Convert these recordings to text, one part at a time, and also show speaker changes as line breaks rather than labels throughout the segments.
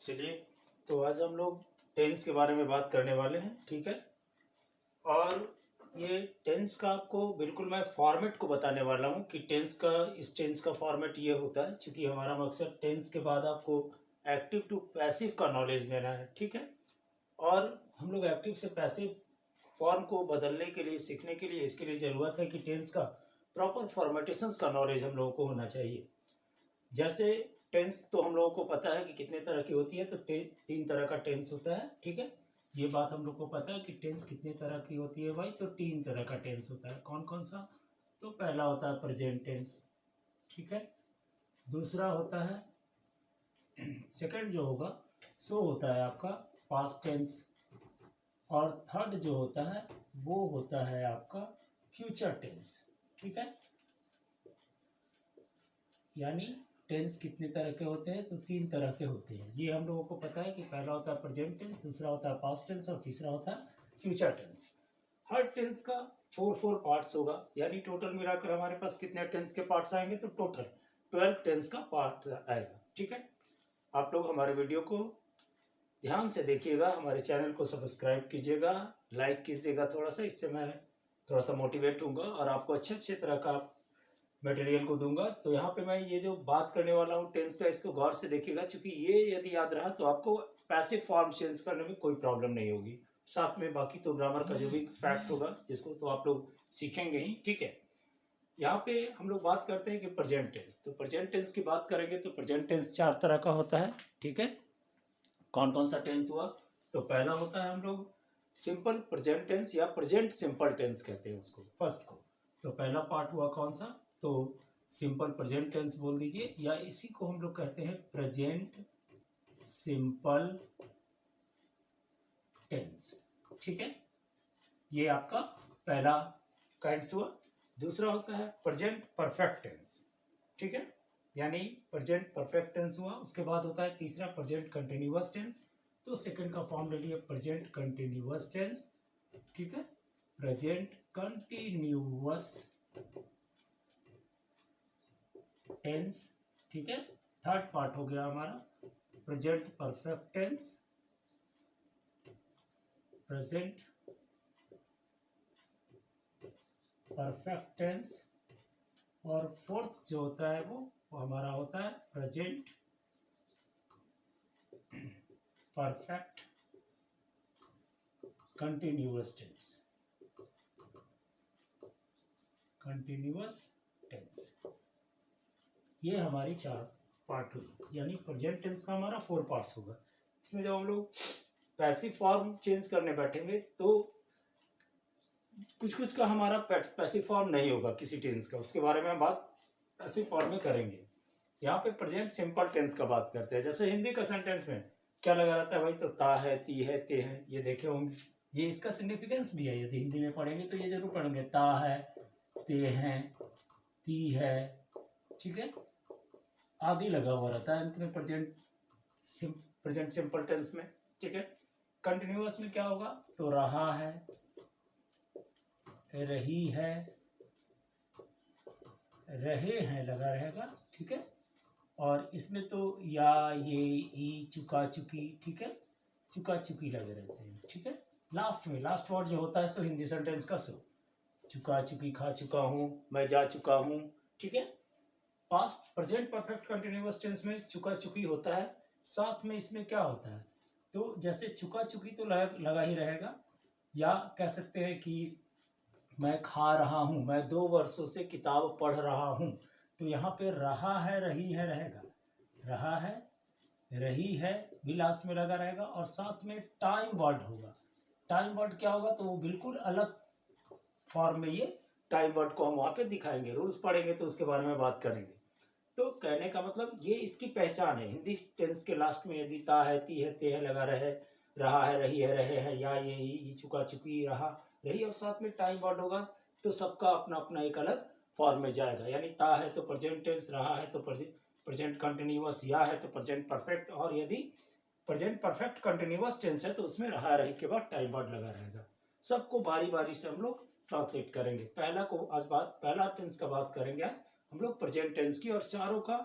चलिए, तो आज हम लोग टेंस के बारे में बात करने वाले हैं। ठीक है, और ये टेंस का आपको बिल्कुल मैं फॉर्मेट को बताने वाला हूँ कि इस टेंस का फॉर्मेट ये होता है, क्योंकि हमारा मकसद टेंस के बाद आपको एक्टिव टू पैसिव का नॉलेज लेना है। ठीक है, और हम लोग एक्टिव से पैसिव फॉर्म को बदलने के लिए, सीखने के लिए, इसके लिए ज़रूरत है कि टेंस का प्रॉपर फॉर्मेटेशंस का नॉलेज हम लोगों को होना चाहिए। जैसे टेंस तो हम लोगों को पता है कि कितने तरह की होती है, तो 3 तरह का टेंस होता है। ठीक है, ये बात हम लोग को पता है कि टेंस कितने तरह की होती है भाई, तो 3 तरह का टेंस होता है। कौन कौन सा? तो पहला होता है प्रेजेंट टेंस। ठीक है, दूसरा होता है सेकंड जो होगा सो होता है आपका पास्ट टेंस, और थर्ड जो होता है वो होता है आपका फ्यूचर टेंस। ठीक है, यानी टेंस कितने तरह के होते हैं, तो 3 तरह के होते हैं। ये हम लोगों को पता है कि पहला होता है प्रेजेंट टेंस, दूसरा होता है पास्ट टेंस और तीसरा होता है फ्यूचर टेंस। हर टेंस का 4 पार्ट्स होगा, यानी टोटल मिलाकर हमारे पास कितने टेंस के पार्ट्स आएंगे, तो टोटल 12 टेंस का पार्ट आएगा। ठीक है, आप लोग हमारे वीडियो को ध्यान से देखिएगा, हमारे चैनल को सब्सक्राइब कीजिएगा, लाइक कीजिएगा थोड़ा सा, इससे मैं थोड़ा सा मोटिवेट होऊंगा और आपको अच्छे तरह का मटेरियल को दूंगा। तो यहाँ पे मैं ये जो बात करने वाला हूँ टेंस का, इसको गौर से देखिएगा, क्योंकि ये यदि याद रहा तो आपको पैसिव फॉर्म चेंज करने में कोई प्रॉब्लम नहीं होगी। साथ में बाकी तो ग्रामर का जो भी फैक्ट होगा जिसको तो आप लोग सीखेंगे ही। ठीक है, यहाँ पे हम लोग बात करते हैं कि प्रेजेंट टेंस। तो प्रेजेंट टेंस की बात करेंगे तो प्रेजेंट टेंस 4 तरह का होता है। ठीक है, कौन कौन सा टेंस हुआ? तो पहला होता है हम लोग सिंपल प्रेजेंट टेंस या प्रेजेंट सिंपल टेंस कहते हैं उसको, फर्स्ट को। तो पहला पार्ट हुआ कौन सा? तो सिंपल प्रेजेंट टेंस बोल दीजिए, या इसी को हम लोग कहते हैं प्रेजेंट सिंपल टेंस। ठीक है, ये आपका पहला काइंड्स हुआ। दूसरा होता है प्रेजेंट परफेक्ट टेंस। ठीक है, यानी प्रेजेंट परफेक्ट टेंस हुआ। उसके बाद होता है तीसरा प्रेजेंट कंटिन्यूअस टेंस। तो सेकंड का फॉर्म ले लिए प्रेजेंट कंटिन्यूअस टेंस। ठीक है, प्रेजेंट कंटिन्यूअस टेंस। ठीक है, थर्ड पार्ट हो गया हमारा present perfect tense, present perfect tense, और फोर्थ जो होता है वो हमारा होता है present perfect continuous tense. Continuous tense, ये हमारी 4 पार्ट हुई, यानी प्रेजेंट टेंस का हमारा 4 पार्ट्स होगा। इसमें जब हम लोग पैसिव फॉर्म चेंज करने बैठेंगे तो कुछ का हमारा पैसिव फॉर्म नहीं होगा किसी टेंस का, उसके बारे में हम बात पैसिव फॉर्म में करेंगे। यहाँ पे प्रेजेंट सिंपल टेंस का बात करते हैं। जैसे हिंदी का सेंटेंस में क्या लगा रहता है भाई, तो ता है, ती है, ते है, ये देखे होंगे। ये इसका सिग्निफिकेंस भी है, यदि हिंदी में पढ़ेंगे तो ये जरूर पढ़ेंगे, ता है, ते हैं, ती है। ठीक है, आदि लगा हुआ रहता है अंत में प्रेजेंट सिंपल टेंस में। ठीक है, कंटिन्यूअस में क्या होगा, तो रहा है, रही है, रहे हैं लगा रहेगा। ठीक है, और इसमें तो या, ये, ई, चुका, चुकी। ठीक है, चुका, चुकी लगे रहते हैं। ठीक है, लास्ट में लास्ट वर्ड जो होता है सो हिंदी सेंटेंस का सो, चुका, चुकी, खा चुका हूँ, मैं जा चुका हूँ। ठीक है, past present perfect continuous tense में चुका, चुकी होता है, साथ में इसमें क्या होता है, तो जैसे चुका, चुकी तो लगा ही रहेगा, या कह सकते हैं कि मैं खा रहा हूँ, मैं 2 वर्षों से किताब पढ़ रहा हूँ, तो यहाँ पे रहा है, रही है रहेगा, रहा है, रही है भी लास्ट में लगा रहेगा, और साथ में टाइम वर्ड होगा। टाइम वर्ड क्या होगा, तो वो बिल्कुल अलग फॉर्म में ये टाइम वर्ड को हम वहाँ पे दिखाएंगे, रूल्स पढ़ेंगे तो उसके बारे में बात करेंगे। तो कहने का मतलब ये इसकी पहचान है। हिंदी टेंस के लास्ट में यदि ता है, ती है, ते है लगा रहा है, रही है, रहे हैं, या, ये, चुका, चुकी, रहा, रही, और साथ में टाइम वर्ड होगा, तो सबका अपना अपना एक अलग फॉर्म में जाएगा। यानी ता है तो प्रेजेंट टेंस, रहा है तो प्रेजेंट कंटिन्यूअस, या है तो प्रेजेंट परफेक्ट, और यदि प्रेजेंट परफेक्ट कंटिन्यूअस टेंस है तो उसमें रहा, रही के बाद टाइम वर्ड लगा रहेगा। सबको बारी बारी से हम लोग ट्रांसलेट करेंगे। पहला टेंस का बात करेंगे हम लोग प्रेजेंट टेंस की, और चारों का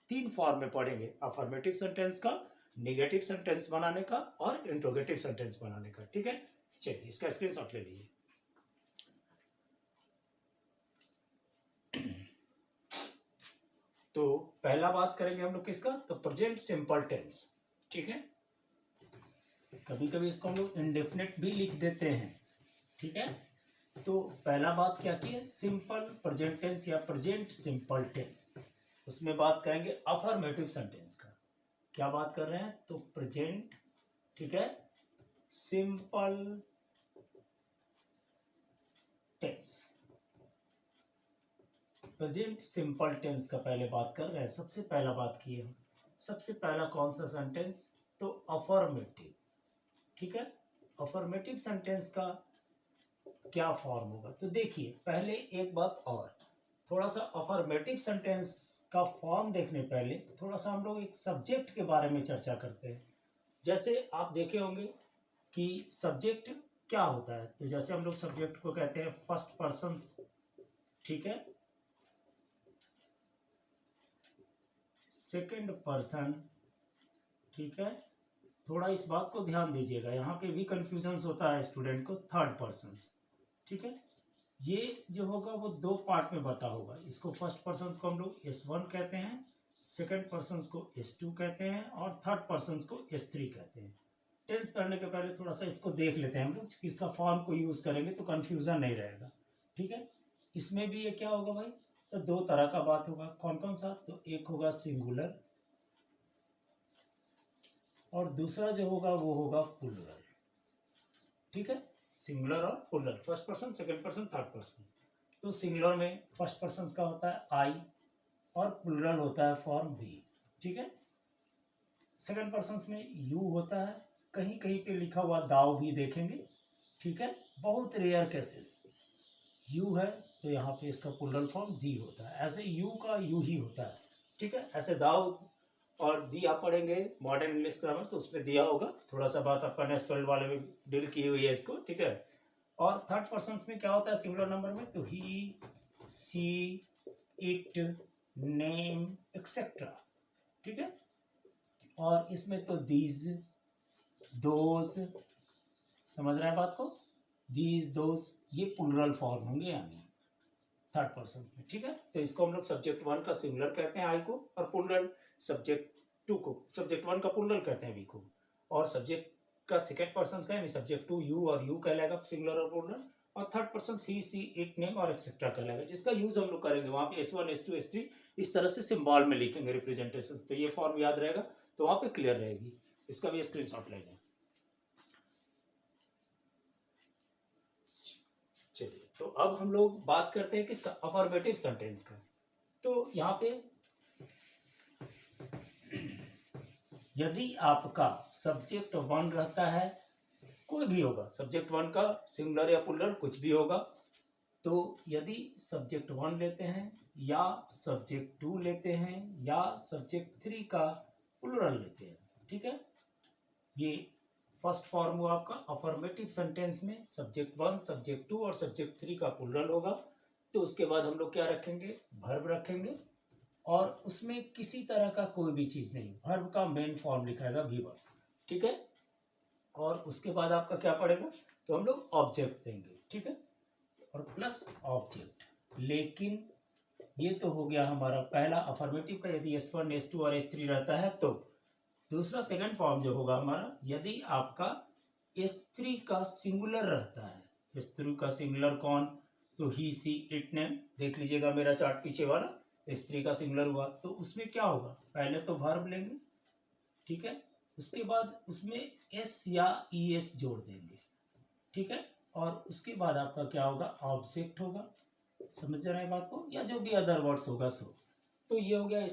3 फॉर्म में पढ़ेंगे। अफर्मेटिव सेंटेंस का, नेगेटिव सेंटेंस बनाने का और इंट्रोगेटिव सेंटेंस बनाने का। ठीक है, चलिए इसका स्क्रीनशॉट ले लीजिए। तो पहला बात करेंगे हम लोग किसका, तो प्रेजेंट सिंपल टेंस। ठीक है, कभी कभी इसको हम लोग इंडेफिनिट भी लिख देते हैं। ठीक है, तो पहला बात क्या की है, सिंपल प्रेजेंट टेंस या प्रेजेंट सिंपल टेंस। उसमें बात करेंगे अफर्मेटिव सेंटेंस का। क्या बात कर रहे हैं, तो प्रेजेंट, ठीक है, simple tense, present simple tense का पहले बात कर रहे हैं। सबसे पहला बात की हम, सबसे पहला कौन सा सेंटेंस, तो अफर्मेटिव। ठीक है, अफर्मेटिव सेंटेंस का क्या फॉर्म होगा, तो देखिए पहले एक बात और, थोड़ा सा अफर्मेटिव सेंटेंस का फॉर्म देखने पहले थोड़ा सा हम लोग एक सब्जेक्ट के बारे में चर्चा करते हैं। जैसे आप देखे होंगे कि सब्जेक्ट क्या होता है, तो जैसे हम लोग सब्जेक्ट को कहते हैं फर्स्ट पर्सन। ठीक है, सेकंड पर्सन। ठीक है, थोड़ा इस बात को ध्यान दीजिएगा, यहाँ पे भी कंफ्यूजन होता है स्टूडेंट को, थर्ड पर्सन। ठीक है, ये जो होगा वो दो पार्ट में बटा होगा। इसको फर्स्ट पर्सन को हम लोग S1 कहते हैं, सेकंड पर्सन को S2 कहते हैं, और थर्ड पर्सन को S3 कहते हैं। टेंस करने के पहले थोड़ा सा इसको देख लेते हैं हम लोग, किसका फॉर्म को यूज करेंगे तो कंफ्यूजन नहीं रहेगा। ठीक है, इसमें भी ये क्या होगा भाई, तो दो तरह का बात होगा। कौन कौन सा, तो एक होगा सिंगुलर और दूसरा जो होगा वो होगा प्लूरल। ठीक है, सिंगुलर और plural, first person, second person, third person. तो सिंगुलर में फर्स्ट पर्सन का होता है आई और प्लूरल होता है फॉर्म वी। ठीक है, सेकंड पर्सन में यू होता है, कहीं कहीं पे लिखा हुआ दाव भी देखेंगे। ठीक है, बहुत रेयर केसेस यू है तो यहाँ पे इसका प्लूरल फॉर्म दी होता है, ऐसे यू का यू ही होता है। ठीक है, ऐसे दाव और दी आप पढ़ेंगे मॉडर्न इंग्लिश ग्रामर तो उसमें दिया होगा, थोड़ा सा बात अपन ने स्पेल वाले में डील की हुई है इसको। ठीक है, और थर्ड पर्सन में क्या होता है सिंगुलर नंबर में, तो ही, सी, इट, नेम, एक्सेट्रा। ठीक है, और इसमें तो दीज, दोज, समझ रहे हैं बात को, दीज, दोज, ये प्लूरल फॉर्म होंगे यानी थर्ड पर्सन में। ठीक है, तो इसको हम लोग सब्जेक्ट 1 का सिंगुलर कहते हैं आई को, और प्लूरल सब्जेक्ट 2 को, सब्जेक्ट 1 का प्लूरल कहते हैं वी को, और सब्जेक्ट का सेकंड पर्सन का यानी सब्जेक्ट 2 यू और यू कहलाएगा सिंगुलर और प्लूरल, और third person he, she, it, name और एक्सेट्रा कहलाएगा, जिसका यूज हम लोग करेंगे वहां पे S1, S2, S3 इस तरह से सिंबल में लिखेंगे रिप्रेजेंटेशन। तो ये फॉर्म याद रहेगा तो वहां पे क्लियर रहेगी। इसका भी स्क्रीनशॉट लेंगे। चलिए, तो अब हम लोग बात करते हैं किसका, अफर्मेटिव सेंटेंस का। तो यहाँ पे यदि आपका सब्जेक्ट 1 रहता है, कोई भी होगा, सब्जेक्ट 1 का सिंगुलर या प्लूरल कुछ भी होगा, तो यदि सब्जेक्ट 1 लेते हैं या सब्जेक्ट 2 लेते हैं या सब्जेक्ट 3 का प्लूरल लेते हैं। ठीक है, ये फर्स्ट फॉर्म हुआ आपका अफर्मेटिव सेंटेंस में सब्जेक्ट 1, सब्जेक्ट 2 और सब्जेक्ट 3 का प्लूरल होगा। तो उसके बाद हम लोग क्या रखेंगे, वर्ब रखेंगे, और उसमें किसी तरह का कोई भी चीज़ नहीं, वर्ब का मेन फॉर्म लिखाएगा वी वर्ब। ठीक है, और उसके बाद आपका क्या पड़ेगा, तो हम लोग ऑब्जेक्ट देंगे। ठीक है, और प्लस ऑब्जेक्ट। लेकिन ये तो हो गया हमारा पहला अफर्मेटिव का, यदि S1, S2 और S3 रहता है तो। दूसरा सेकंड फॉर्म जो होगा हमारा, यदि आपका S3 का सिंगुलर रहता है, S3 का सिंगुलर कौन, तो ही, सी, इट, नेम, देख लीजिएगा मेरा चार्ट पीछे वाला, S3 का सिंगुलर हुआ तो उसमें क्या होगा, पहले तो वर्ब लेंगे। ठीक है, उसके बाद उसमें एस या ES जोड़ देंगे। ठीक है, और उसके बाद आपका क्या होगा, ऑब्जेक्ट होगा, समझ रहे हैं बात को, या जो भी अदर वर्ड्स होगा सो। तो ये हो गया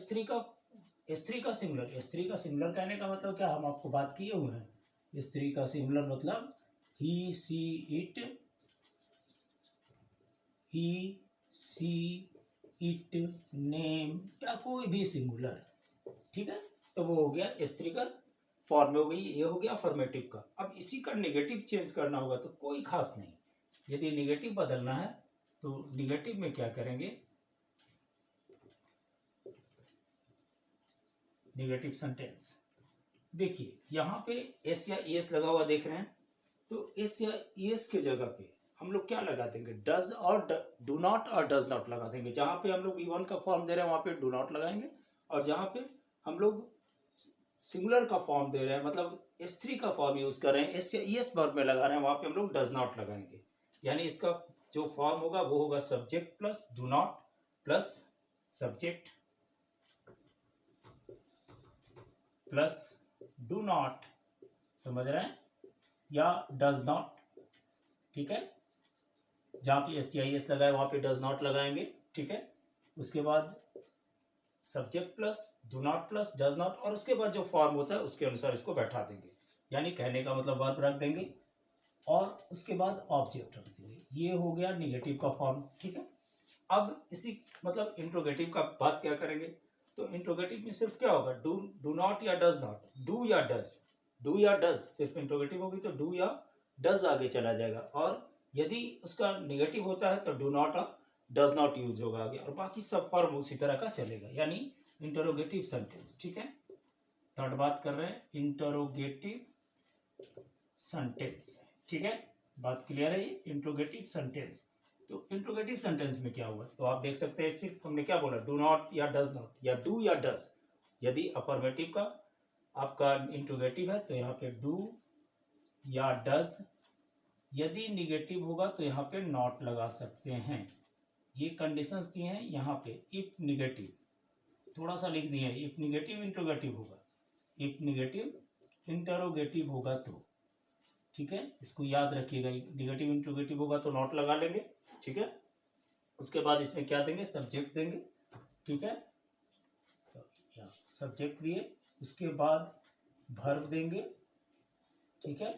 S3 का सिंगुलर। S3 का सिंगुलर कहने का मतलब क्या, हम आपको बात किए हुए हैं, S3 का सिंगुलर मतलब he, she, it, he, she, it, name, या कोई भी सिंगुलर। ठीक है, तो वो हो गया S3 का फॉर्म हो गई, ये हो गया अफर्मेटिव का। अब इसी का नेगेटिव चेंज करना होगा तो कोई खास नहीं, यदि नेगेटिव बदलना है तो नेगेटिव में क्या करेंगे, नेगेटिव सेंटेंस, देखिए यहाँ पे एस या एस लगा हुआ देख रहे हैं, तो एस या एस के जगह पे हम लोग क्या लगा देंगे, डज और डू नॉट और डज नॉट लगा देंगे। जहाँ पे हम लोग V1 का फॉर्म दे रहे हैं वहाँ पे डू नॉट लगाएंगे, और जहाँ पे हम लोग सिंगुलर का फॉर्म दे रहे हैं, मतलब S3 का फॉर्म यूज कर रहे हैं, एस या एस वर्ब में लगा रहे हैं, वहाँ पे हम लोग डज नॉट लगाएंगे। यानी इसका जो फॉर्म होगा वो होगा subject plus do not plus subject plus do not, समझ रहे हैं, या डज नॉट, ठीक है। जहाँ पे एस या एस लगाए वहाँ पे डज नॉट लगाएंगे, ठीक है। उसके बाद subject plus do not plus does not, और उसके बाद जो फॉर्म होता है उसके अनुसार इसको बैठा देंगे, यानी कहने का मतलब वर्ब रख देंगे और उसके बाद ऑब्जेक्ट रख देंगे। ये हो गया निगेटिव का फॉर्म, ठीक है। अब इसी मतलब इंट्रोगेटिव का बात क्या करेंगे, तो इंट्रोगेटिव में सिर्फ क्या होगा, डू नॉट या डज नॉट, डू या डज सिर्फ इंट्रोगेटिव होगी तो डू या डज आगे चला जाएगा, और यदि उसका निगेटिव होता है तो डू नॉट और डज नॉट यूज होगा आगे, और बाकी सब फॉर्म उसी तरह का चलेगा, यानी इंटरोगेटिव सेंटेंस, ठीक है। थर्ड बात कर रहे हैं इंटरोगेटिव सेंटेंस, ठीक है। बात क्लियर है, ये इंटरोगेटिव सेंटेंस। तो इंटरोगेटिव सेंटेंस में क्या हुआ, तो आप देख सकते हैं सिर्फ हमने क्या बोला, डू नॉट या डज नॉट या डू या डज। यदि अफर्मेटिव का आपका इंटरोगेटिव है तो यहाँ पे डू या डज, यदि निगेटिव होगा तो यहाँ पे नॉट लगा सकते हैं। ये कंडीशंस दी हैं यहाँ पे, इफ निगेटिव, थोड़ा सा लिख दिए हैं, इफ निगेटिव इंटरोगेटिव होगा, इफ निगेटिव इंटरोगेटिव होगा तो, ठीक है, इसको याद रखिएगा। निगेटिव इंटरोगेटिव होगा तो नॉट लगा लेंगे, ठीक है। उसके बाद इसमें क्या देंगे, सब्जेक्ट देंगे, ठीक है, सब्जेक्ट दिए, उसके बाद वर्ब देंगे, ठीक है।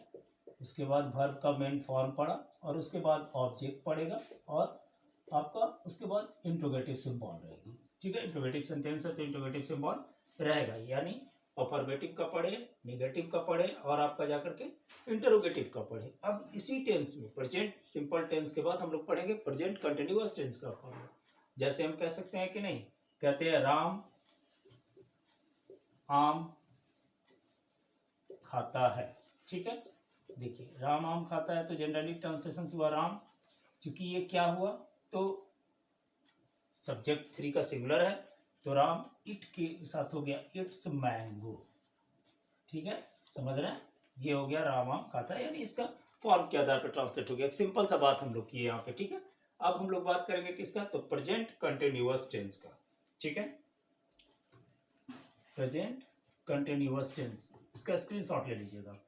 उसके बाद वर्ब का मेन फॉर्म पड़ा, और उसके बाद ऑब्जेक्ट पड़ेगा, और आपका उसके बाद इंट्रोगेटिव सिंबल रहेगी, ठीक है। इंट्रोगेटिव सेंटेंस है तो इंट्रोगेटिव सिंबल रहेगा, यानी अफर्मेटिव का पढ़े, निगेटिव का पढ़े, और आपका जाकर के इंटरोगेटिव का पढ़े। अब इसी टेंस में प्रेजेंट सिंपल टेंस के बाद हम लोग पढ़ेंगे प्रेजेंट कंटिन्यूअस टेंस का फॉर्म। जैसे हम कह सकते हैं कि नहीं, कहते हैं राम आम खाता है, ठीक है। देखिए राम आम खाता है तो जनरली ट्रांसलेशन हुआ राम, क्योंकि ये क्या हुआ, तो सब्जेक्ट 3 का सिंगुलर है, तो राम इट के साथ हो गया इट्स मैंगो, ठीक है, समझ रहे हैं। ये हो गया राम आम खाता है, यानी इसका फॉर्म के आधार पर ट्रांसलेट हो गया। एक सिंपल सा बात हम लोग की यहाँ पे, ठीक है। अब हम लोग बात करेंगे किसका, तो प्रेजेंट कंटिन्यूअस टेंस का, ठीक है। प्रेजेंट कंटिन्यूअस टेंस, इसका स्क्रीनशॉट ले लीजिएगा आप,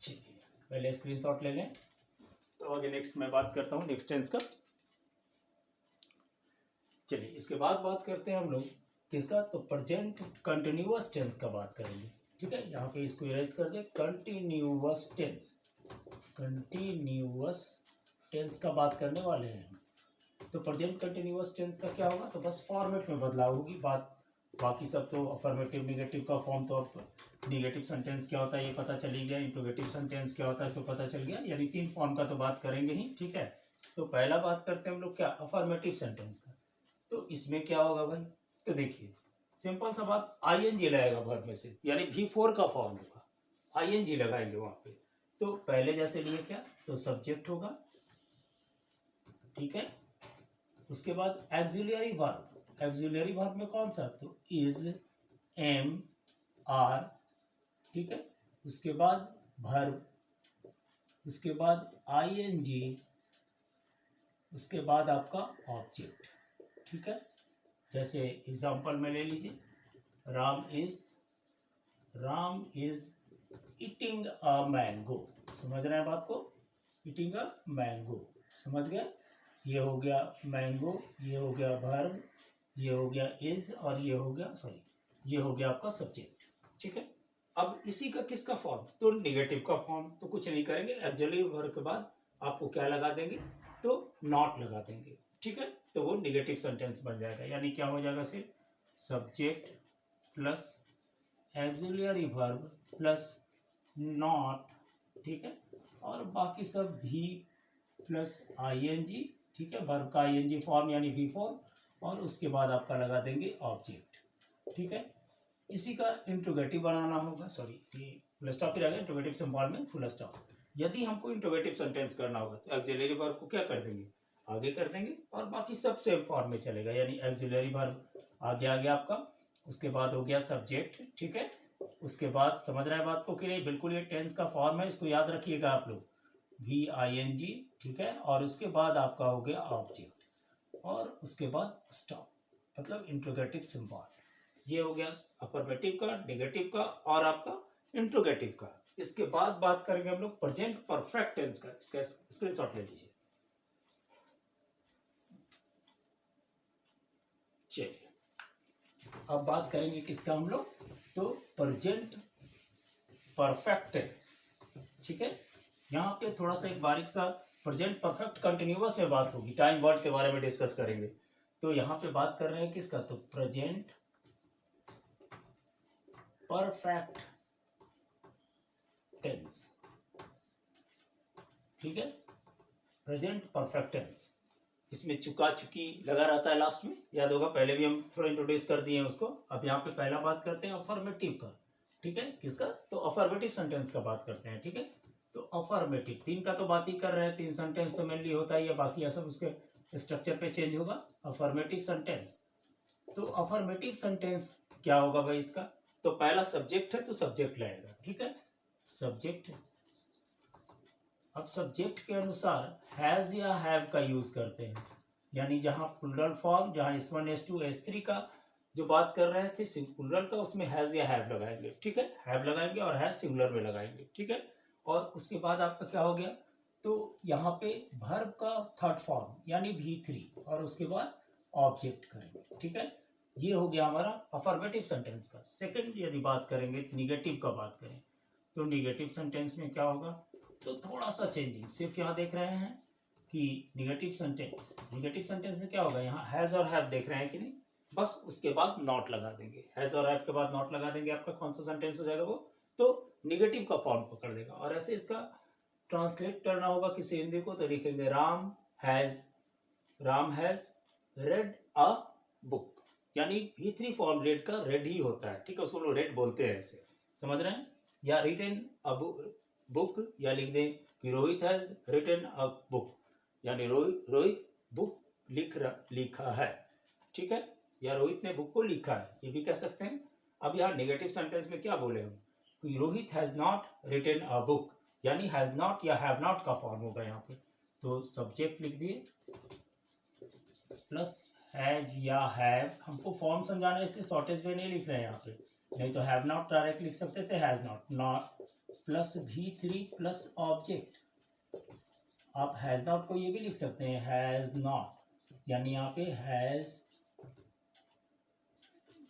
चलिए पहले स्क्रीनशॉट ले लें, तो आगे नेक्स्ट मैं बात करता हूँ नेक्स्ट टेंस का। चलिए इसके बाद बात करते हैं हम लोग किसका, तो प्रेजेंट कंटिन्यूअस टेंस का बात करेंगे, ठीक है। यहाँ पे इसको इरेज कर दे, कंटिन्यूअस टेंस, कंटिन्यूअस टेंस का बात करने वाले हैं। तो प्रेजेंट कंटिन्यूअस टेंस का क्या होगा, तो बस फॉर्मेट में बदलाव होगी बात, बाकी सब तो अफर्मेटिव निगेटिव का फॉर्म, तो अब निगेटिव सेंटेंस क्या होता है ये पता चली गया, इंट्रोगेटिव सेंटेंस क्या होता है सब पता चल गया, यानी 3 फॉर्म का तो बात करेंगे ही, ठीक है। तो पहला बात करते हैं हम लोग क्या, अफर्मेटिव सेंटेंस का। तो इसमें क्या होगा भाई, तो देखिए सिंपल सा बात, आईएनजी लगेगा वर्ब में से, यानी V4 का फॉर्म होगा, आईएनजी लगाएंगे वहाँ पे। तो पहले जैसे लिए क्या, तो सब्जेक्ट होगा, ठीक है। उसके बाद एक्सिलरी वर्ब, एक्सिलरी वर्ब में कौन सा, तो इज, एम, आर, ठीक है। उसके बाद वर्ब, उसके बाद आईएनजी, उसके बाद आपका ऑब्जेक्ट, ठीक है। जैसे एग्जांपल में ले लीजिए, Ram is eating a mango, समझ रहे हैं बात को, ईटिंग अ मैंगो, समझ गए। ये हो गया मैंगो, ये हो गया वर्ब, ये हो गया इज, और ये हो गया ये हो गया आपका सब्जेक्ट, ठीक है। अब इसी का किसका फॉर्म, तो निगेटिव का फॉर्म। तो कुछ नहीं करेंगे, एक्सिलरी वर्ब के बाद आपको क्या लगा देंगे, तो नॉट लगा देंगे, ठीक है। तो वो निगेटिव सेंटेंस बन जाएगा, यानी क्या हो जाएगा, सिर्फ subject plus axillary verb plus not, ठीक है, और बाकी सब भी प्लस आईएनजी, ठीक है, वर्ब का आईएनजी फॉर्म यानी V4, और उसके बाद आपका लगा देंगे ऑब्जेक्ट, ठीक है। इसी का इंट्रोगेटिव बनाना होगा, सॉरी ये फुल स्टॉप ही रहेगा, इंट्रोगेटिव सिंबल में फुल स्टॉप। यदि हमको इंट्रोगेटिव सेंटेंस करना होगा तो ऑक्सिलरी वर्ब को क्या कर देंगे, आगे कर देंगे, और बाकी सब सेम फॉर्म में चलेगा, यानी ऑक्सिलरी वर्ब आगे आ गया आपका, उसके बाद हो गया सब्जेक्ट, ठीक है, उसके बाद समझ रहे हैं बात को कि नहीं, बिल्कुल ये टेंस का फॉर्म है, इसको याद रखिएगा आप लोग, VING, ठीक है, और उसके बाद आपका हो गया ऑब्जेक्ट, और उसके बाद स्टॉप, मतलब इंट्रोगेटिव सिंबल। ये हो गया अफर्मेटिव का, नेगेटिव का और आपका इंट्रोगेटिव का। इसके बाद बात करेंगे हम लोग प्रेजेंट परफेक्ट टेंस का, इसका स्क्रीनशॉट ले लीजिए। चलिए अब बात करेंगे किसका हम लोग, तो प्रेजेंट परफेक्ट टेंस, ठीक है। यहाँ पे थोड़ा सा एक बारीक सा प्रेजेंट परफेक्ट कंटिन्यूअस में बात होगी, टाइम वर्ड के बारे में डिस्कस करेंगे। तो यहाँ पे बात कर रहे हैं किसका, तो प्रेजेंट परफेक्ट टेंस, ठीक है, प्रेजेंट परफेक्ट टेंस। इसमें चुका चुकी लगा रहता है लास्ट में, याद होगा, पहले भी हम थोड़ा इंट्रोड्यूस कर दिए हैं उसको। अब यहाँ पे पहला बात करते हैं अफर्मेटिव का, ठीक है, किसका, तो अफर्मेटिव सेंटेंस का बात करते हैं, ठीक है। तो अफर्मेटिव, तीन का तो बात ही कर रहे हैं, तीन सेंटेंस तो मेनली होता ही है, बाकी ये सब उसके स्ट्रक्चर पे चेंज होगा। अफर्मेटिव सेंटेंस, तो अफर्मेटिव सेंटेंस क्या होगा भाई इसका, तो पहला सब्जेक्ट है तो सब्जेक्ट लगेगा, ठीक है, सब्जेक्ट। अब सब्जेक्ट के अनुसार हैज या हैव का यूज करते हैं, यानी जहां प्लूरल फॉर्म, जहां S1 S2 S3 का जो बात कर रहे थे सिंगुलर का, उसमें हैज या हैव लगाएंगे, ठीक है, हैव लगाएंगे और हैज सिंगुलर में लगाएंगे, ठीक है। और उसके बाद आपका क्या हो गया, तो यहाँ पे वर्ब का थर्ड फॉर्म यानी V3, और उसके बाद ऑब्जेक्ट करेंगे, ठीक है। ये हो गया हमारा अफर्मेटिव सेंटेंस का। सेकंड यदि बात करेंगे निगेटिव का बात करें, तो निगेटिव सेंटेंस में क्या होगा, तो थोड़ा सा चेंजिंग, सिर्फ यहाँ देख रहे हैं कि निगेटिव सेंटेंस में क्या होगा, यहाँ हैज और हैव देख रहे हैं कि नहीं, बस उसके बाद नॉट लगा देंगे, हैज और हैव के बाद नॉट लगा देंगे, आपका कौन सा सेंटेंस हो जाएगा वो, तो निगेटिव का फॉर्म पकड़ लेगा। और ऐसे इसका ट्रांसलेट करना होगा किसी हिंदी को, तो लिखेंगे Ram has red a book, यानी V3 फॉर्म रेड का रेड ही होता है, ठीक है, उसको लोग रेड बोलते हैं, ऐसे समझ रहे हैं। या रिटन अ बुक, या लिख दें कि Rohit has written a book, यानी रोहित बुक लिखा है, ठीक है, या रोहित ने बुक को लिखा है, ये भी कह सकते हैं। अब यहाँ नेगेटिव सेंटेंस में क्या बोले हम कि Rohit has not written a book, यानी हैज नॉट या हैव नॉट का फॉर्म होगा यहाँ पे, तो सब्जेक्ट लिख दिए प्लस हैज या हैव, हमको फॉर्म समझाना है इसलिए शॉर्टेज वे नहीं लिख रहे हैं यहाँ पे, नहीं तो हैव नॉट डायरेक्ट लिख सकते थे, has not plus V3 plus object. आप हैज नॉट को ये भी लिख सकते हैं हैज नॉट, यानी यहाँ पे हैज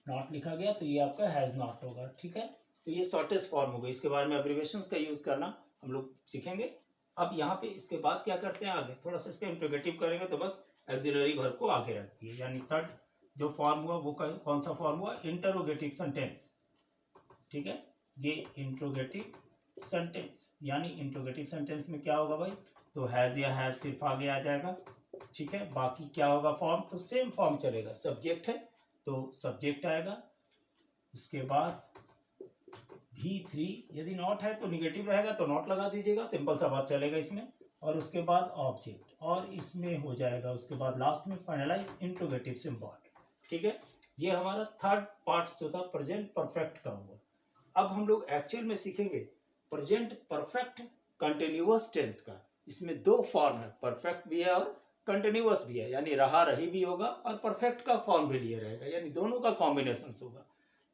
नॉट लिखा गया, तो ये आपका हैज नॉट होगा, ठीक है। तो ये शॉर्टेज फॉर्म होगा, इसके बारे में एब्रिविएशंस का यूज करना हम लोग सीखेंगे। अब यहाँ पे इसके बाद क्या करते हैं, आगे थोड़ा सा इसका इंट्रोगेटिव करेंगे, तो बस ऑक्सिलरी वर्ब को आगे रख दिए, यानी थर्ड जो फॉर्म हुआ वो कौन सा फॉर्म हुआ, इंटरोगेटिव सेंटेंस, ठीक है, ये इंट्रोगेटिव सेंटेंस, यानी इंट्रोगेटिव सेंटेंस में क्या होगा भाई, तो हैज या हैव सिर्फ आगे आ जाएगा, ठीक है, बाकी क्या होगा फॉर्म, तो सेम फॉर्म चलेगा, सब्जेक्ट है तो सब्जेक्ट आएगा, उसके बाद V3, यदि नॉट है तो निगेटिव रहेगा तो नॉट लगा दीजिएगा, सिंपल सा बात चलेगा इसमें, और उसके बाद ऑब्जेक्ट, और इसमें हो जाएगा उसके बाद लास्ट में फाइनलाइज इंट्रोगेटिव सिंबल, ठीक है। ये हमारा थर्ड पार्ट जो था प्रेजेंट परफेक्ट का हुआ। अब हम लोग एक्चुअल में सीखेंगे प्रेजेंट परफेक्ट कंटिन्यूअस टेंस का। इसमें दो फॉर्म है, परफेक्ट भी है और कंटिन्यूअस भी है, यानी रहा रही भी होगा और परफेक्ट का फॉर्म भी लिए रहेगा, यानी दोनों का कॉम्बिनेशन होगा।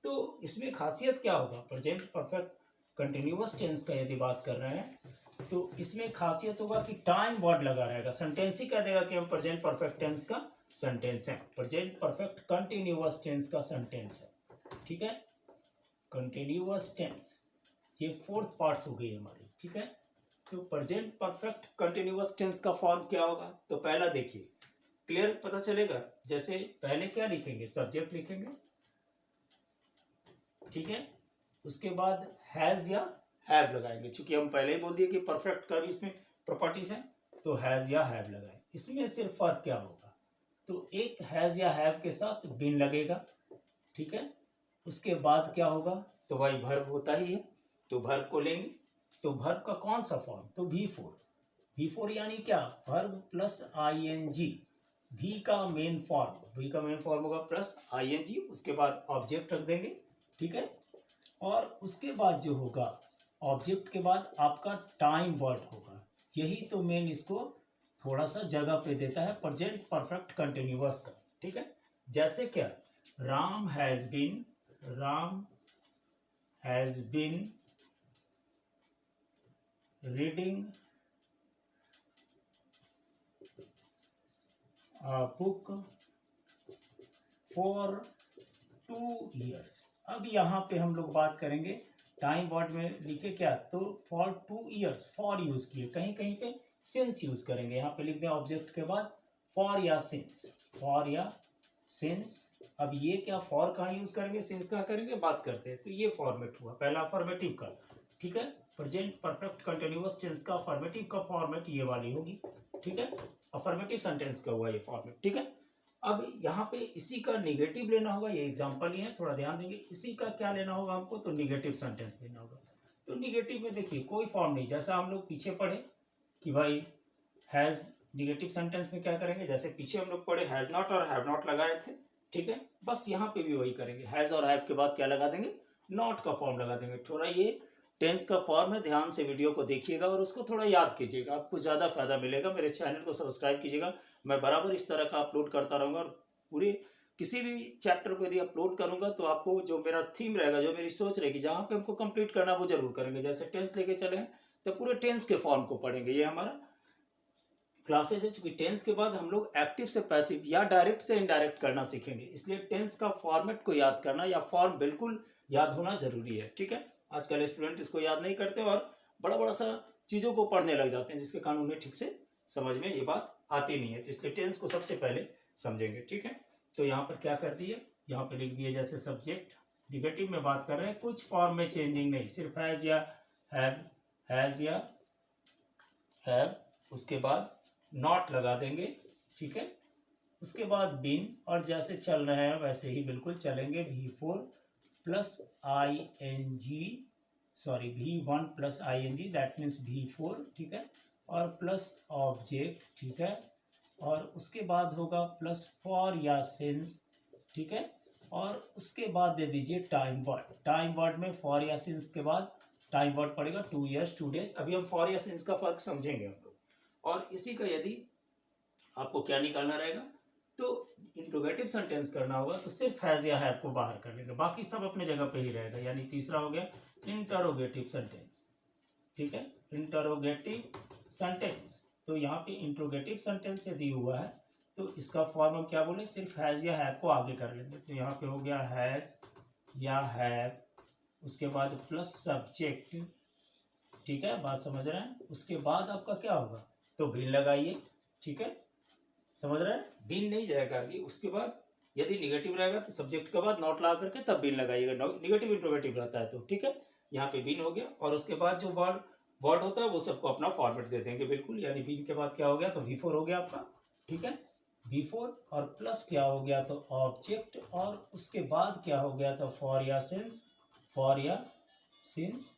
तो इसमें खासियत क्या होगा, प्रेजेंट परफेक्ट कंटिन्यूअस टेंस का यदि बात कर रहे हैं तो इसमें खासियत होगा कि टाइम वर्ड लगा रहेगा, सेंटेंस ही कह देगा कि हम प्रेजेंट परफेक्ट टेंस का सेंटेंस है, प्रेजेंट परफेक्ट कंटिन्यूअस टेंस का सेंटेंस है, ठीक है, कंटिन्यूअस टेंस। ये फोर्थ पार्ट्स हो गई हमारी, ठीक है। तो प्रेजेंट परफेक्ट कंटिन्यूअस टेंस का फॉर्म क्या होगा, तो पहला देखिए क्लियर पता चलेगा, जैसे पहले क्या लिखेंगे, सब्जेक्ट लिखेंगे, ठीक है, उसके बाद हैज या हैव लगाएंगे, क्योंकि हम पहले ही बोल दिए कि परफेक्ट का भी इसमें प्रॉपर्टीज है, तो हैज या हैव लगाए। इसमें सिर्फ फर्क क्या होगा, तो एक हैज या हैव के साथ बिन लगेगा, ठीक है, उसके बाद क्या होगा, तो भाई वर्ब होता ही है, तो वर्ब को लेंगे, तो वर्ब का कौन सा फॉर्म, तो V4 यानी क्या, वर्ब प्लस ING, वी का मेन फॉर्म होगा प्लस ING, उसके बाद ऑब्जेक्ट रख देंगे, ठीक है। और उसके बाद जो होगा, ऑब्जेक्ट के बाद आपका टाइम वर्ड होगा, यही तो मेन इसको थोड़ा सा जगह पे देता है प्रेजेंट परफेक्ट कंटिन्यूअस का, ठीक है। जैसे क्या, Ram has been reading a book for 2 years। अब यहाँ पे हम लोग बात करेंगे, टाइम वर्ड में लिखे क्या, तो फॉर 2 years, फॉर यूज किए, कहीं कहीं पे सिंस यूज करेंगे, यहाँ पे लिख दें ऑब्जेक्ट के बाद फॉर या सिंस। अब ये क्या, फॉर कहाँ यूज करेंगे, सिंस कहाँ करेंगे, बात करते हैं। तो ये फॉर्मेट हुआ पहला फॉर्मेटिव का, ठीक है। प्रेजेंट परफेक्ट कंटिन्यूअस टेंस का फॉर्मेटिव का फॉर्मेट ये वाली होगी, ठीक है। अफर्मेटिव सेंटेंस का हुआ ये फॉर्मेट, ठीक है। अब यहाँ पे इसी का निगेटिव लेना होगा, ये एग्जांपल ही है, थोड़ा ध्यान देंगे। इसी का क्या लेना होगा हमको, तो निगेटिव सेंटेंस लेना होगा। तो निगेटिव में देखिए कोई फॉर्म नहीं, जैसा हम लोग पीछे पढ़े कि भाई हैज़, निगेटिव सेंटेंस में क्या करेंगे, जैसे पीछे हम लोग पढ़े हैज़ नॉट और हैव नॉट लगाए थे, ठीक है। बस यहाँ पे भी वही करेंगे, हैज़ और हैव के बाद क्या लगा देंगे, नॉट का फॉर्म लगा देंगे। थोड़ा ये टेंस का फॉर्म है, ध्यान से वीडियो को देखिएगा और उसको थोड़ा याद कीजिएगा, आपको ज़्यादा फायदा मिलेगा। मेरे चैनल को सब्सक्राइब कीजिएगा, मैं बराबर इस तरह का अपलोड करता रहूँगा, और पूरे किसी भी चैप्टर को यदि अपलोड करूँगा तो आपको जो मेरा थीम रहेगा, जो मेरी सोच रहेगी, जहाँ पे हमको कंप्लीट करना वो जरूर करेंगे। जैसे टेंस लेके चले हैं तो पूरे टेंस के फॉर्म को पढ़ेंगे, ये हमारा क्लासेस है। चूंकि टेंस के बाद हम लोग एक्टिव से पैसिव या डायरेक्ट से इनडायरेक्ट करना सीखेंगे, इसलिए टेंस का फॉर्मेट को याद करना या फॉर्म बिल्कुल याद होना जरूरी है, ठीक है। आजकल स्टूडेंट इसको याद नहीं करते और बड़ा बड़ा सा चीज़ों को पढ़ने लग जाते हैं, जिसके कारण उन्हें ठीक से समझ में ये बात आती नहीं है। तो इसलिए टेंस को सबसे पहले समझेंगे, ठीक है। तो यहाँ पर क्या कर दिए, यहाँ पर लिख दिए जैसे सब्जेक्ट, निगेटिव में बात कर रहे हैं, कुछ फॉर्म में चेंजिंग नहीं, सिर्फ हैज़ या हैव, उसके बाद नॉट लगा देंगे, ठीक है। उसके बाद बीन, और जैसे चल रहे हैं वैसे ही बिल्कुल चलेंगे, V4 plus ING, sorry V1 plus ING, that means V4, ठीक है। और प्लस ऑब्जेक्ट, ठीक है। और उसके बाद होगा प्लस फॉर या सिंस, ठीक है। और उसके बाद दे दीजिए टाइम वर्ड में फॉर या सिंस के बाद टाइम वर्ड पड़ेगा 2 years 2 days। अभी हम फॉर या सिंस का फर्क समझेंगे हम लोग। और इसी का यदि आपको क्या निकालना रहेगा, तो इंट्रोगेटिव सेंटेंस करना होगा, तो सिर्फ हैज या हैव को बाहर कर लेंगे, बाकी सब अपने जगह पे ही रहेगा। यानी तीसरा हो गया इंटरोगेटिव सेंटेंस, ठीक है। इंटरोगेटिव सेंटेंस, तो यहाँ पे इंट्रोगेटिव सेंटेंस यदि हुआ है तो इसका फॉर्म हम क्या बोले, सिर्फ हैज या हैव को आगे कर लेंगे। तो यहाँ पे हो गया हैज या हैव, उसके बाद प्लस सब्जेक्ट, ठीक है, बात समझ रहे हैं। उसके बाद आपका क्या होगा, तो बीन लगाइए, ठीक है, समझ रहे हैं, बीन नहीं जाएगा आगे। उसके बाद यदि निगेटिव रहेगा तो सब्जेक्ट के बाद नॉट लगा करके तब बीन लगाइएगा, निगेटिव इंट्रोगेटिव रहता है तो, ठीक है। यहाँ पे बीन हो गया, और उसके बाद जो वर्ड होता है वो सबको अपना फॉर्मेट दे देंगे बिल्कुल। यानी बीन के बाद क्या हो गया, तो V4 हो गया आपका, ठीक है। V4 और प्लस क्या हो गया, तो ऑब्जेक्ट, और उसके बाद क्या हो गया, तो फॉर या सिंस,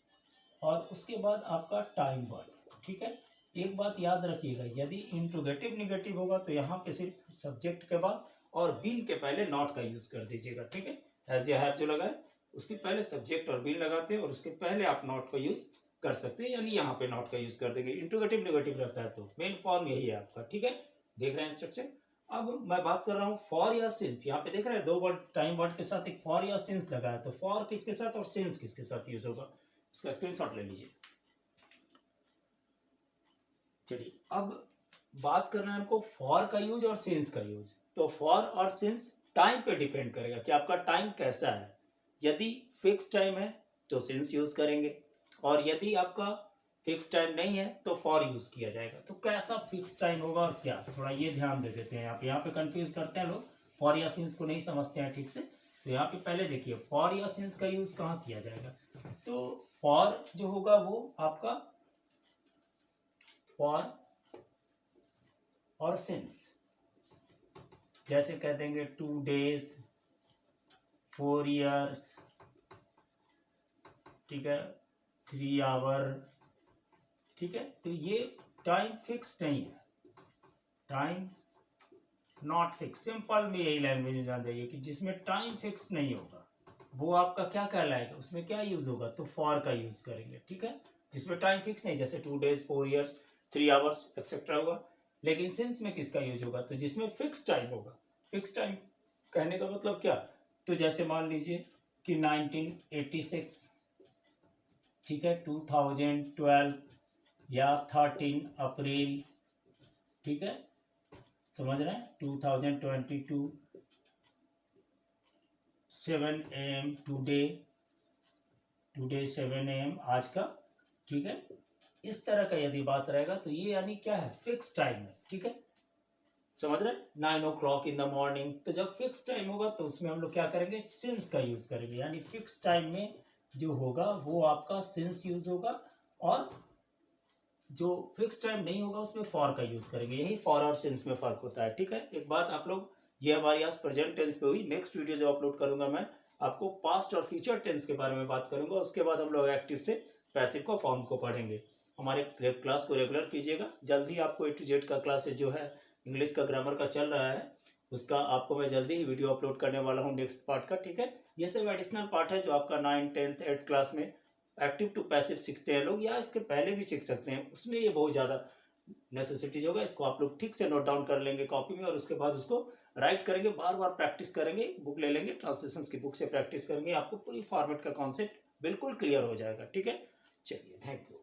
और उसके बाद आपका टाइम वर्ड, ठीक है। एक बात याद रखिएगा, यदि इंट्रोगेटिव निगेटिव होगा तो यहाँ पे सिर्फ सब्जेक्ट के बाद और बीन के पहले नॉट का यूज कर दीजिएगा, ठीक है। हैज या हैव जो लगाए उसके पहले सब्जेक्ट और बीन लगाते हैं, और उसके पहले आप नॉट का यूज कर सकते हैं, यानी यहाँ पे नॉट का यूज कर देंगे। इंट्रोगेटिव निगेटिव रहता है तो मेन फॉर्म यही है आपका, ठीक है। देख रहे हैं स्ट्रक्चर। अब मैं बात कर रहा हूँ फॉर या सिंस, यहाँ पे देख रहे हैं दो वर्ड टाइम वर्ड के साथ एक फॉर या सिंस लगा है, तो फॉर किसके साथ और सिंस किसके साथ यूज होगा, इसका स्क्रीनशॉट ले लीजिए। चलिए अब बात करना है हमको फॉर का यूज और सिंस का यूज। तो फॉर और सिंस टाइम पे डिपेंड करेगा कि आपका टाइम कैसा है। यदि फिक्स टाइम है तो सिंस यूज करेंगे, और यदि आपका फिक्स टाइम नहीं है तो फॉर यूज किया जाएगा। तो कैसा फिक्स टाइम होगा और क्या, थोड़ा ये ध्यान दे देते हैं। यहाँ पे कंफ्यूज करते हैं लोग, फॉर या सिंस को नहीं समझते हैं ठीक से। तो यहाँ पे पहले देखिए फॉर या सिंस का यूज कहाँ किया जाएगा। तो फॉर जो होगा वो आपका फॉर और सिंस, जैसे कह देंगे 2 days 4 years, ठीक है, 3 आवर, ठीक है। तो ये टाइम फिक्स नहीं है, टाइम नॉट फिक्स। सिंपल में यही लैंग्वेज में जान जाइए कि जिसमें टाइम फिक्स नहीं होगा वो आपका क्या कहलाएगा, उसमें क्या यूज होगा, तो फॉर का यूज करेंगे, ठीक है। जिसमें टाइम फिक्स नहीं, जैसे 2 days, 4 years, 3 hours एक्सेट्रा हुआ। लेकिन सिंस में किसका यूज होगा, तो जिसमें फिक्स टाइम होगा। फिक्स टाइम कहने का मतलब क्या, तो जैसे मान लीजिए कि 1986, ठीक है, 2012 या 13 अप्रैल, ठीक है, समझ रहे हैं, 2022 7 AM टुडे 7 AM आज का, ठीक है। इस तरह का यदि बात रहेगा तो ये यानी क्या है, फिक्स टाइम है, ठीक है, समझ रहे हैं। 9 o'clock in the morning, तो जब फिक्स टाइम होगा तो उसमें हम लोग क्या करेंगे, सिंस का यूज करेंगे, यानी फिक्स टाइम में जो होगा वो आपका सिंस यूज होगा, और जो फिक्स टाइम नहीं होगा उसमें फॉर का यूज करेंगे। यही फॉर और सिंस में फर्क होता है, ठीक है। एक बात आप लोग, ये हमारी आज प्रेजेंट टेंस पे हुई। नेक्स्ट वीडियो जो अपलोड करूंगा मैं आपको पास्ट और फ्यूचर टेंस के बारे में बात करूंगा। उसके बाद हम लोग एक्टिव से पैसिव को फॉर्म को पढ़ेंगे। हमारे क्लास को रेगुलर कीजिएगा। जल्दी आपको A to Z का क्लास जो है इंग्लिश का ग्रामर का चल रहा है, उसका आपको मैं जल्दी ही वीडियो अपलोड करने वाला हूँ नेक्स्ट पार्ट का, ठीक है। ये सब एडिशनल पार्ट है जो आपका 9, 10th, 8th क्लास में एक्टिव टू पैसिव सीखते हैं लोग, या इसके पहले भी सीख सकते हैं, उसमें ये बहुत ज़्यादा नेसेसिटीज होगा। इसको आप लोग ठीक से नोट डाउन कर लेंगे कॉपी में, और उसके बाद उसको राइट करेंगे, बार बार प्रैक्टिस करेंगे, बुक ले लेंगे, ट्रांसलेशंस की बुक से प्रैक्टिस करेंगे, आपको पूरी फॉर्मेट का कॉन्सेप्ट बिल्कुल क्लियर हो जाएगा, ठीक है। चलिए, थैंक यू।